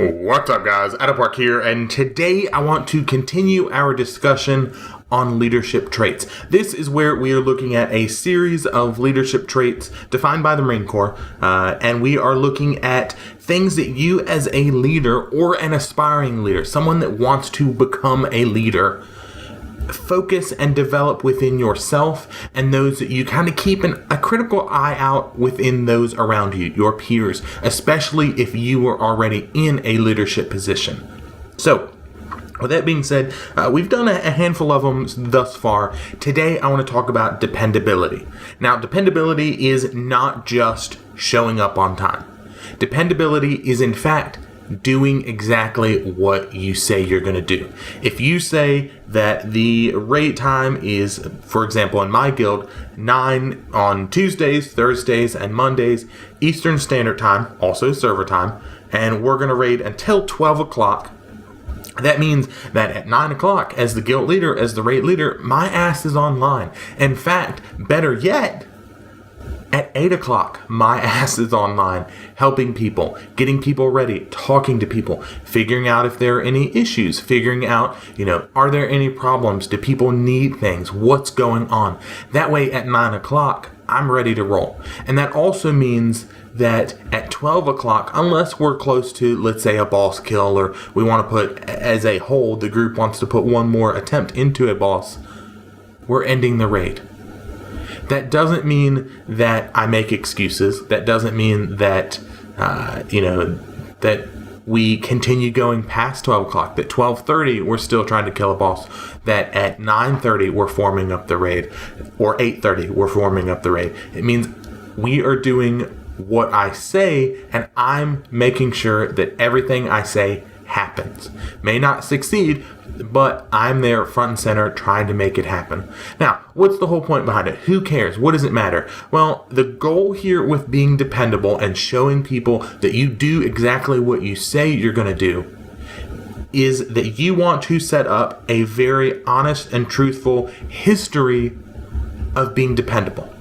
What's up, guys? Adapark here, and today I want to continue our discussion on leadership traits. This is where we are looking at a series of leadership traits defined by the Marine Corps, and we are looking at things that you as a leader or an aspiring leader, someone that wants to become a leader, focus and develop within yourself, and those that you kind of keep a critical eye out within those around you, your peers, especially if you are already in a leadership position. So, with that being said, we've done a handful of them thus far. Today, I want to talk about dependability. Now, dependability is not just showing up on time. Dependability is, in fact, doing exactly what you say you're going to do. If you say that the raid time is, for example, in my guild, 9 on Tuesdays, Thursdays, and Mondays, Eastern Standard Time, also server time, and we're going to raid until 12 o'clock, that means that at 9 o'clock, as the guild leader, as the raid leader, my ass is online. In fact, better yet, at 8 o'clock, my ass is online, helping people, getting people ready, talking to people, figuring out if there are any issues, figuring out, are there any problems? Do people need things? What's going on? That way, at 9 o'clock, I'm ready to roll. And that also means that at 12 o'clock, unless we're close to, let's say, a boss kill, or we want to put, as a whole, the group wants to put one more attempt into a boss, we're ending the raid. That doesn't mean that I make excuses. That doesn't mean that, that we continue going past 12 o'clock. That 12:30, we're still trying to kill a boss. That at 9:30, we're forming up the raid. Or 8:30, we're forming up the raid. It means we are doing what I say, and I'm making sure that everything I say happens. May not succeed, but I'm there front and center trying to make it happen. Now, what's the whole point behind it? Who cares? What does it matter? Well, the goal here with being dependable and showing people that you do exactly what you say you're going to do is that you want to set up a very honest and truthful history of being dependable.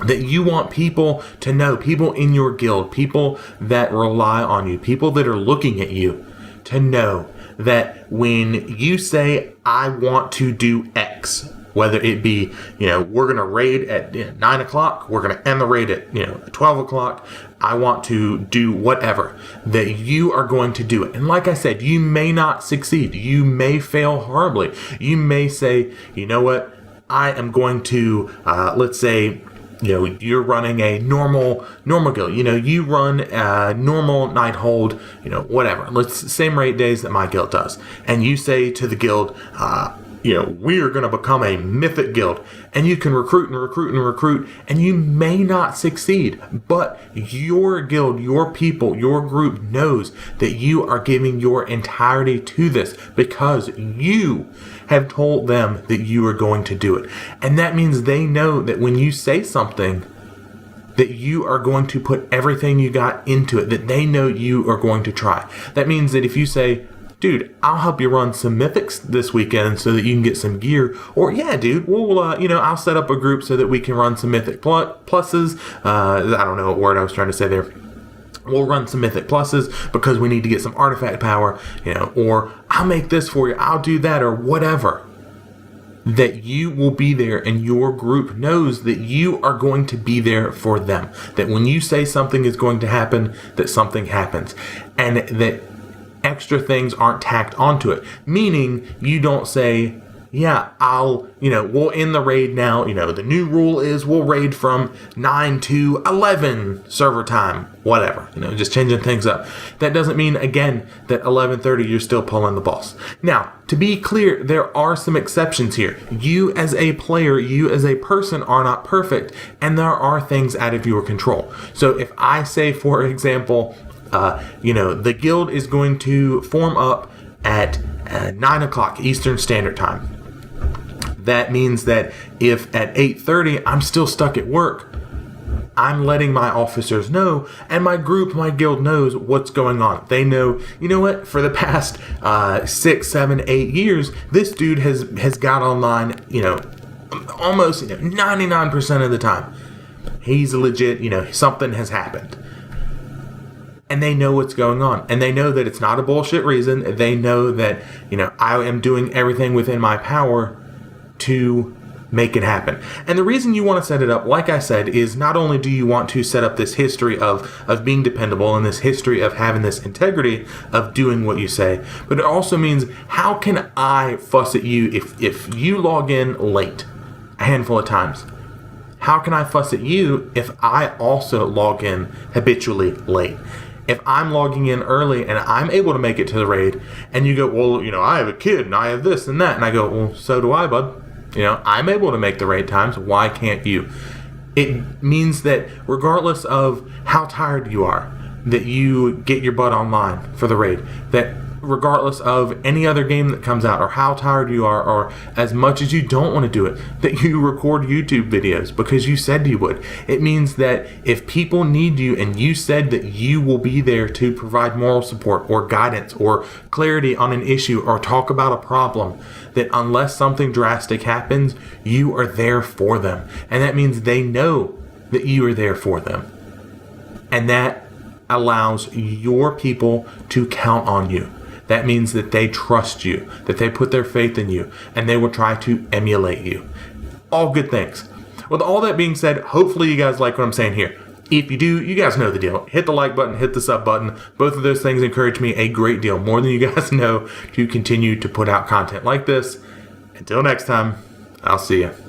That you want people to know, people in your guild, people that rely on you, people that are looking at you, to know that when you say, I want to do X, whether it be, we're going to raid at 9 o'clock, we're going to end the raid at, 12 o'clock, I want to do whatever, that you are going to do it. And like I said, you may not succeed. You may fail horribly. You may say, you know what, I am going to, let's say, you're running a normal guild. You run a normal night hold, whatever. Same raid days that my guild does. And you say to the guild, we are going to become a mythic guild. And you can recruit and recruit and recruit, and you may not succeed. But your guild, your people, your group knows that you are giving your entirety to this because you have told them that you are going to do it. And that means they know that when you say something, that you are going to put everything you got into it, that they know you are going to try. That means that if you say, dude, I'll help you run some mythics this weekend so that you can get some gear. Or, yeah, dude, we'll, I'll set up a group so that we can run some mythic pluses. I don't know what word I was trying to say there. We'll run some mythic pluses because we need to get some artifact power, or I'll make this for you. I'll do that, or whatever. That you will be there, and your group knows that you are going to be there for them. That when you say something is going to happen, that something happens. And that extra things aren't tacked onto it. Meaning, you don't say, yeah, we'll end the raid now. The new rule is we'll raid from 9 to 11 server time, whatever. Just changing things up. That doesn't mean, again, that 11:30 you're still pulling the boss. Now, to be clear, there are some exceptions here. You as a player, you as a person are not perfect, and there are things out of your control. So if I say, for example, the guild is going to form up at 9 o'clock Eastern Standard Time. That means that if at 8:30 I'm still stuck at work, I'm letting my officers know, and my group, my guild knows what's going on. They know, what, for the past 6, 7, 8 years, this dude has got online, almost 99% of the time. He's legit, something has happened. And they know what's going on. And they know that it's not a bullshit reason. They know that, I am doing everything within my power to make it happen. And the reason you want to set it up, like I said, is not only do you want to set up this history of being dependable and this history of having this integrity of doing what you say, but it also means, how can I fuss at you if you log in late a handful of times? How can I fuss at you if I also log in habitually late? If I'm logging in early and I'm able to make it to the raid, and you go, well, I have a kid and I have this and that, and I go, well, so do I, bud. I'm able to make the raid times. Why can't you? It means that regardless of how tired you are, that you get your butt online for the raid. That regardless of any other game that comes out, or how tired you are, or as much as you don't want to do it, that you record YouTube videos because you said you would. It means that if people need you and you said that you will be there to provide moral support or guidance or clarity on an issue or talk about a problem, that unless something drastic happens, you are there for them. And that means they know that you are there for them. And that allows your people to count on you. That means that they trust you, that they put their faith in you, and they will try to emulate you. All good things. With all that being said, hopefully you guys like what I'm saying here. If you do, you guys know the deal. Hit the like button, hit the sub button. Both of those things encourage me a great deal, more than you guys know, to continue to put out content like this. Until next time, I'll see you.